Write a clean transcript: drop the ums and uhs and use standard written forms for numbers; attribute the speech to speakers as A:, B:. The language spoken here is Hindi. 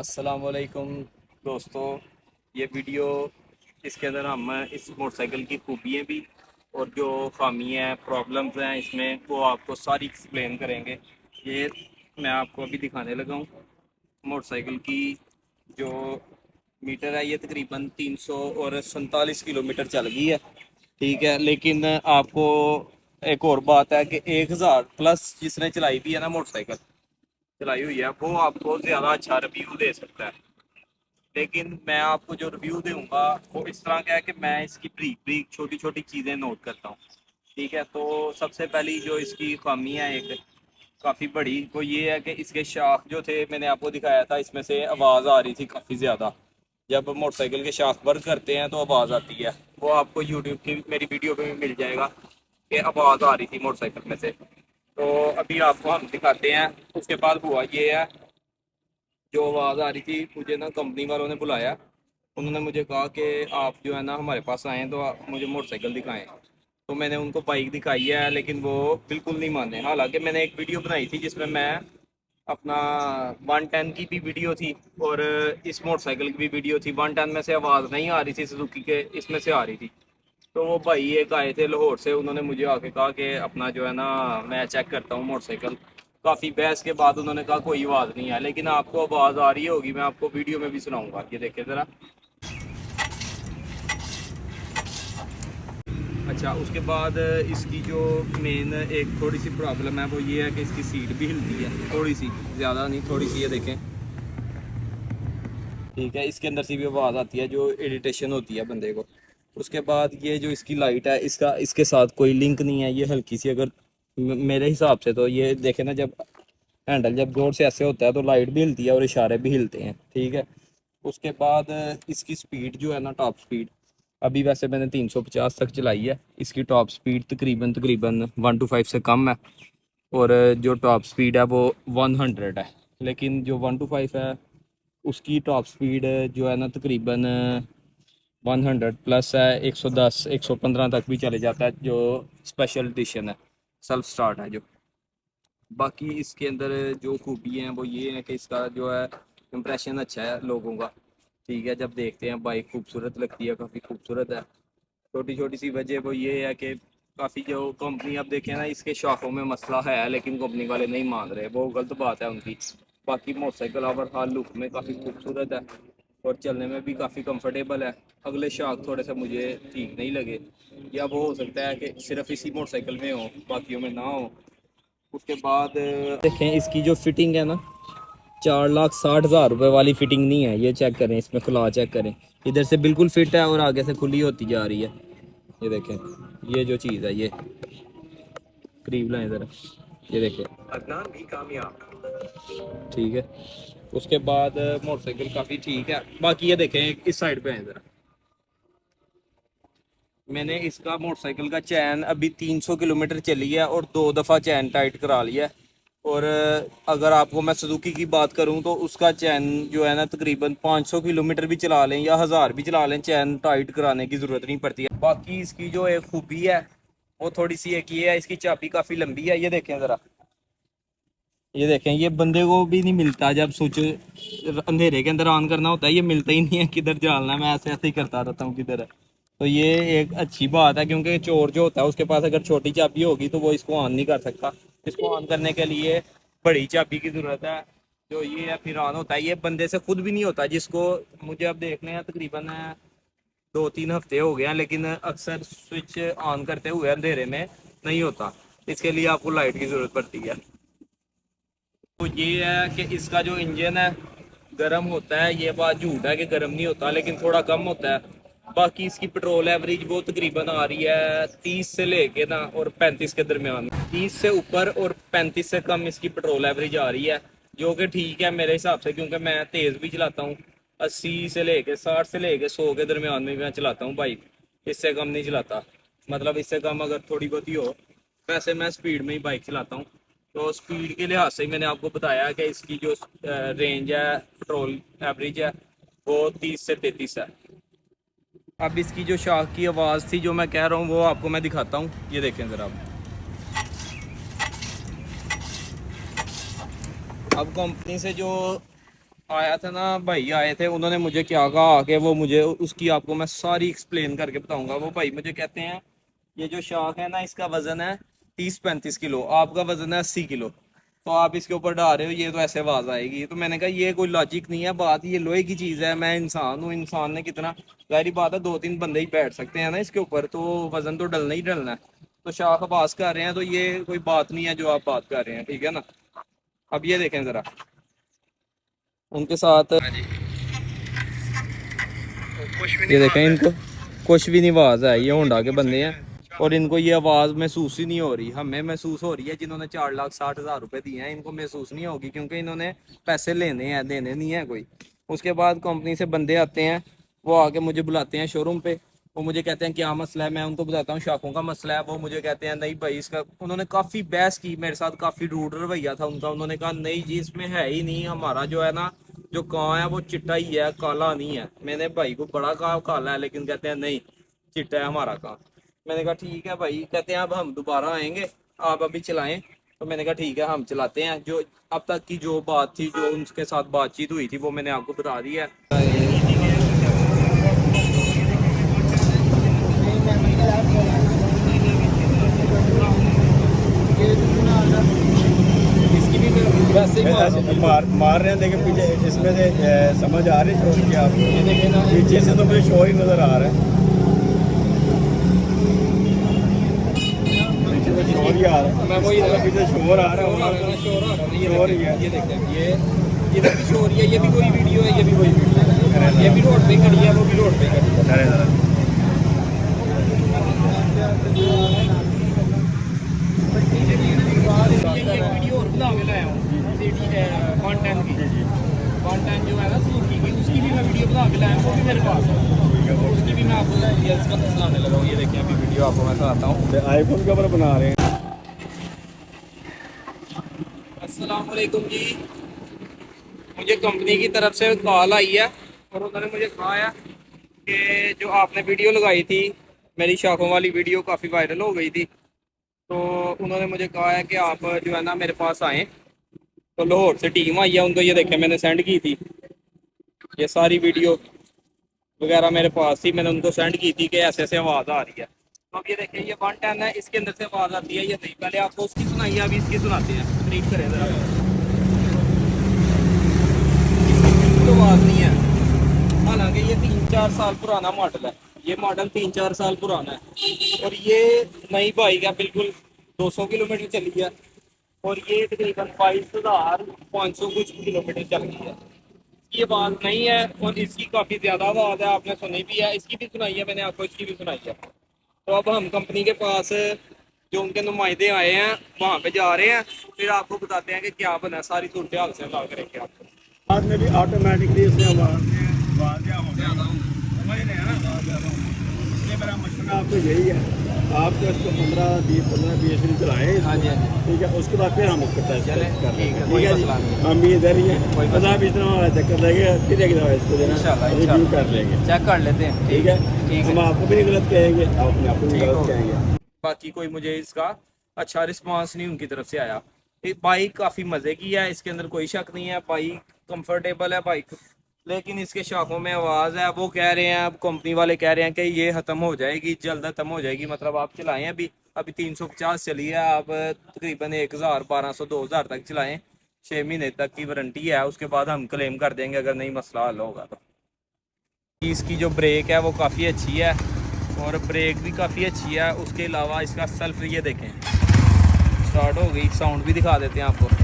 A: अस्सलाम वालेकुम दोस्तों। ये वीडियो इसके अंदर हम इस मोटरसाइकिल की खूबियाँ भी और जो खामियाँ हैं प्रॉब्लम्स हैं इसमें वो आपको सारी एक्सप्लेन करेंगे। ये मैं आपको अभी दिखाने लगा हूँ मोटरसाइकिल की जो मीटर है, ये तकरीबन 347 किलोमीटर चल गई है। ठीक है, लेकिन आपको एक और बात है कि 1000 प्लस जिसने चलाई भी है ना मोटरसाइकिल चलाई हुई है, वो आपको ज़्यादा अच्छा रिव्यू दे सकता है। लेकिन मैं आपको जो रिव्यू दूंगा वो इस तरह का है कि मैं इसकी ब्रीक ब्रीक छोटी छोटी चीज़ें नोट करता हूँ। ठीक है, तो सबसे पहली जो इसकी खामी है एक काफ़ी बड़ी, वो ये है कि इसके शाख जो थे मैंने आपको दिखाया था, इसमें से आवाज़ आ रही थी काफ़ी ज़्यादा। जब मोटरसाइकिल के शाख वर्क करते हैं तो आवाज़ आती है, वो आपको यूट्यूब की मेरी वीडियो पे भी मिल जाएगा कि आवाज़ आ रही थी मोटरसाइकिल में से। तो अभी आपको हम दिखाते हैं। उसके बाद हुआ ये है, जो आवाज़ आ रही थी मुझे ना कंपनी वालों ने बुलाया। उन्होंने मुझे कहा कि आप जो है ना हमारे पास आएँ तो आप मुझे मोटरसाइकिल दिखाएं। तो मैंने उनको बाइक दिखाई है, लेकिन वो बिल्कुल नहीं माने। हालांकि मैंने एक वीडियो बनाई थी जिसमें मैं अपना 110 की भी वीडियो थी और इस मोटरसाइकिल की भी वीडियो थी। 110 में से आवाज़ नहीं आ रही थी सुजुकी के, इसमें से आ रही थी। तो वो भाई एक आए थे लाहौर से, उन्होंने मुझे आके कहा कि अपना जो है ना मैं चेक करता हूँ मोटरसाइकिल। काफ़ी बहस के बाद उन्होंने कहा कोई आवाज़ नहीं है, लेकिन आपको आवाज़ आ रही होगी, मैं आपको वीडियो में भी सुनाऊंगा। ये देखिए ज़रा। अच्छा, उसके बाद इसकी जो मेन एक थोड़ी सी प्रॉब्लम है वो ये है कि इसकी सीट भी हिलती है थोड़ी सी, ज़्यादा नहीं, थोड़ी सी। ये देखें, ठीक है, इसके अंदर से भी आवाज़ आती है जो इरिटेशन होती है बंदे को। उसके बाद ये जो इसकी लाइट है, इसका इसके साथ कोई लिंक नहीं है। ये हल्की सी अगर मेरे हिसाब से तो ये देखें ना, जब हैंडल जब जोर से ऐसे होता है तो लाइट भी हिलती है और इशारे भी हिलते हैं। ठीक है, उसके बाद इसकी स्पीड जो है ना, टॉप स्पीड, अभी वैसे मैंने 350 तक चलाई है। इसकी टॉप स्पीड तकरीबन तकरीबन 125 से कम है। और जो टॉप स्पीड है वो 100 है। लेकिन जो 125 है उसकी टॉप स्पीड जो है ना तकरीबन 100 प्लस है। 110 115 तक भी चले जाता है, जो स्पेशल एडिशन है, सेल्फ स्टार्ट है जो। बाकी इसके अंदर जो खूबी हैं वो ये है कि इसका जो है इम्प्रेशन अच्छा है लोगों का। ठीक है, जब देखते हैं बाइक खूबसूरत लगती है, काफ़ी खूबसूरत है। छोटी छोटी सी वजह वो ये है कि काफ़ी जो कंपनी, अब देखें ना, इसके शाखों में मसला है लेकिन कंपनी वाले नहीं मान रहे, वो गलत बात है उनकी। बाकी मोटरसाइकिल ओवरऑल लुक में काफ़ी खूबसूरत है और चलने में भी काफ़ी कंफर्टेबल है। अगले शाख थोड़े से मुझे ठीक नहीं लगे, या वो हो सकता है कि सिर्फ इसी मोटरसाइकिल में हो, बाकियों में ना हो। उसके बाद देखें इसकी जो फिटिंग है ना, 4,60,000 रुपये वाली फिटिंग नहीं है। ये चेक करें, इसमें खुला चेक करें, इधर से बिल्कुल फिट है और आगे से खुली होती जा रही है। ये देखें, ये जो चीज़ है, ये करीब लाएं ज़रा, ये देखें, अदनान भी कामयाब। ठीक है, उसके बाद मोटरसाइकिल काफ़ी ठीक है। बाकी ये देखें, इस साइड पे है ज़रा, मैंने इसका मोटरसाइकिल का चैन अभी 300 किलोमीटर चली है और 2 दफ़ा चैन टाइट करा लिया है। और अगर आपको मैं सुजुकी की बात करूं तो उसका चैन जो है ना तकरीबन 500 किलोमीटर भी चला लें या 1000 भी चला लें, चैन टाइट कराने की ज़रूरत नहीं पड़ती है। बाकी इसकी जो एक खूबी है वो थोड़ी सी एक ये है, इसकी चाबी काफ़ी लंबी है। ये देखें ज़रा, ये देखें, ये बंदे को भी नहीं मिलता जब स्विच अंधेरे के अंदर ऑन करना होता है, ये मिलता ही नहीं है किधर डालना है। मैं ऐसे ऐसे ही करता रहता हूँ किधर है। तो ये एक अच्छी बात है, क्योंकि चोर जो होता है उसके पास अगर छोटी चाबी होगी तो वो इसको ऑन नहीं कर सकता। इसको ऑन करने के लिए बड़ी चाबी की ज़रूरत है, जो ये है फिर ऑन होता है। ये बंदे से खुद भी नहीं होता, जिसको मुझे अब देखने हैं तकरीबन 2-3 हफ्ते हो गए हैं, लेकिन अक्सर स्विच ऑन करते हुए अंधेरे में नहीं होता। इसके लिए आपको लाइट की ज़रूरत पड़ती है। तो ये है कि इसका जो इंजन है गर्म होता है, ये बात झूठ है कि गर्म नहीं होता, लेकिन थोड़ा कम होता है। बाकी इसकी पेट्रोल एवरेज वो तकरीबन आ रही है 30 से लेके ना और 35 के दरमियान। 30 से ऊपर और 35 से कम इसकी पेट्रोल एवरेज आ रही है, जो कि ठीक है मेरे हिसाब से, क्योंकि मैं तेज़ भी चलाता हूँ। 80 से लेके 60 से लेके 100 के दरमियान में मैं चलाता हूँ बाइक, इससे कम नहीं चलाता। मतलब इससे कम अगर थोड़ी बहुत ही हो, वैसे मैं स्पीड में ही बाइक चलाता हूँ। तो स्पीड के लिहाज से मैंने आपको बताया कि इसकी जो रेंज है, पेट्रोल एवरेज है, वो 30 से 33 है। अब इसकी जो शाख की आवाज़ थी जो मैं कह रहा हूँ वो आपको मैं दिखाता हूँ। ये देखें ज़रा आप। अब कंपनी से जो आया था ना भाई, आए थे, उन्होंने मुझे क्या कहा आके, वो मुझे उसकी आपको मैं सारी एक्सप्लेन करके बताऊंगा। वो भाई मुझे कहते हैं ये जो शाख है ना, इसका वजन है 30-35 किलो, आपका वजन है 80 किलो, तो आप इसके ऊपर डाल रहे हो, ये तो ऐसे आवाज आएगी। तो मैंने कहा ये कोई लॉजिक नहीं है बात, ये लोहे की चीज है, मैं इंसान हूँ, इंसान ने कितना, जाहिर बात है 2-3 बंदे ही बैठ सकते हैं ना इसके ऊपर, तो वजन तो डलना ही डलना है। तो शाख अब्बास कर रहे हैं, तो ये कोई बात नहीं है जो आप बात कर रहे हैं, ठीक है ना। अब ये देखें जरा उनके साथ, ये देखें इनको कुछ भी नहीं आवाज़ है, ये होंडा के बंदे हैं और इनको ये आवाज़ महसूस ही नहीं हो रही। हमें महसूस हो रही है, जिन्होंने 4,60,000 रुपए दिए हैं इनको महसूस नहीं होगी, क्योंकि इन्होंने पैसे लेने हैं, देने नहीं है कोई। उसके बाद कंपनी से बंदे आते हैं, वो आके मुझे बुलाते हैं शोरूम पे, वो मुझे कहते हैं क्या मसला है, मैं उनको बताता हूँ शाखों का मसला है। वो मुझे कहते हैं नहीं भाई इसका, उन्होंने काफ़ी बहस की मेरे साथ, काफ़ी रूड रवैया था उनका। उन्होंने कहा नहीं जी इसमें है ही नहीं, हमारा जो है ना जो कां है वो चिट्टा ही है, काला नहीं है। मैंने भाई को बड़ा कहा काला है, लेकिन कहते हैं नहीं चिट्टा है हमारा कां। मैंने कहा ठीक है भाई, कहते हैं अब हम दोबारा आएंगे, आप अभी चलाएं। तो मैंने कहा ठीक है हम चलाते हैं। जो अब तक की जो बात थी, जो उनके साथ बातचीत हुई थी, वो मैंने आपको बता दी है। इसकी भी वैसे ही
B: मार रहे हैं, लेकिन पीछे इसमें से समझ आ रही है कि आप
A: ये देखें ना,
B: पीछे से तो मुझे शोर ही नजर आ रहा है, पीछे से शोर ही आ रहा है।
A: मैं वही
B: पीछे शोर आ रहा है,
A: शोर ही है। ये देखें ये भी शोर है, ये भी कोई वीडियो है, ये भी कोई वीडियो है, ये भी रोड पे खड़ी है, वो भी रोड पे खड़ी है। वीडियो और बना के लाया हूँ कंटेंट की, कंटेंट जो है ना सुजुकी की, उसकी भी मैं वीडियो बना के लाया हूँ, वो भी मेरे पास है, तो उसकी भी मैं आपको डिटेल्स का सुनाने लगा हूँ। ये देखिए अभी वीडियो आपको मैं सुनाता हूँ।
B: आईफोन के ऊपर बना रहे हैं।
A: अस्सलाम वालेकुम जी, मुझे कंपनी की तरफ से कॉल आई है और उन्होंने मुझे कहा है कि जो आपने वीडियो लगाई थी, मेरी शाखों वाली वीडियो काफ़ी वायरल हो गई थी, तो उन्होंने मुझे कहा है कि आप जो है ना मेरे पास आएँ। तो लाहौर से टीम आई है, उनको ये देखें मैंने सेंड की थी, ये सारी वीडियो वगैरह मेरे पास थी, मैंने उनको सेंड की थी कि ऐसे ऐसे आवाज़ आ रही है। तो अब ये देखें ये 110 है, इसके अंदर से आवाज़ आती है, ये नहीं, पहले आपको उसकी सुनाई है, अभी इसकी सुनाते हैं, तकरीब करें ज़रा। तो आवाज़ नहीं है, हालांकि ये 3-4 साल पुराना मॉडल है, ये मॉडल 3-4 साल पुराना है और ये नई बाइक है, बिल्कुल 200 किलोमीटर चली है और ये तकरीबन 22,500 कुछ किलोमीटर चल रही है। ये बात नहीं है और इसकी काफ़ी ज़्यादा आवाज़ है, आपने सुनी भी है, इसकी भी सुनाई है मैंने आपको, इसकी भी सुनाई है। तो अब हम कंपनी के पास जो उनके नुमाइंदे आए हैं वहाँ पे जा रहे हैं, फिर आपको बताते हैं कि क्या बना, सारी सूरत हाल से ला करेंगे आपको।
B: बाद में भी ऑटोमेटिकली इसमें आवाज़ हो जाता हूँ, समझ रहे हैं ना। ये मेरा मशवरा आपको यही है, आपको इसको 15-20 दिन चलाएँ,
A: हाँ जी, हाँ जी,
B: ठीक है, उसके बाद फिर हम उसको टेस्ट
A: चलें,
B: कर
A: ठीक है,
B: लेंगे,
A: कोई
B: ठीक है
A: मसला नहीं।
B: जी। हम भी इधर ही हैं, 15-20 दिन हमारा चक्कर लगेगा, फिर एक दफ़ा इसको देना
A: इंशाल्लाह
B: रिव्यू कर लेंगे,
A: चेक कर लेते हैं,
B: ठीक है।
A: ठीक
B: हम
A: है।
B: आपको भी नहीं गलत कहेंगे, आप अपने आप को भी
A: ठीक
B: गलत
A: हो
B: कहेंगे।
A: बाकी कोई मुझे इसका अच्छा रिस्पांस नहीं उनकी तरफ से आया। ये बाइक काफ़ी मज़े की है, इसके अंदर कोई शक नहीं है, बाइक कंफर्टेबल है बाइक, लेकिन इसके शाखों में आवाज़ है। वो कह रहे हैं, अब कंपनी वाले कह रहे हैं कि ये ख़त्म हो जाएगी, जल्द ख़त्म हो जाएगी, मतलब आप चलाएं अभी अभी 350 चली है, आप तकरीबन 1,000-1,200-2,000 तक चलाएं, 6 महीने तक की वारंटी है, उसके बाद हम क्लेम कर देंगे अगर नहीं मसला हल होगा तो। इसकी जो ब्रेक है वो काफ़ी अच्छी है और ब्रेक भी काफ़ी अच्छी है, उसके अलावा इसका सेल्फ, ये देखें स्टार्ट हो गई, साउंड भी दिखा देते हैं आपको।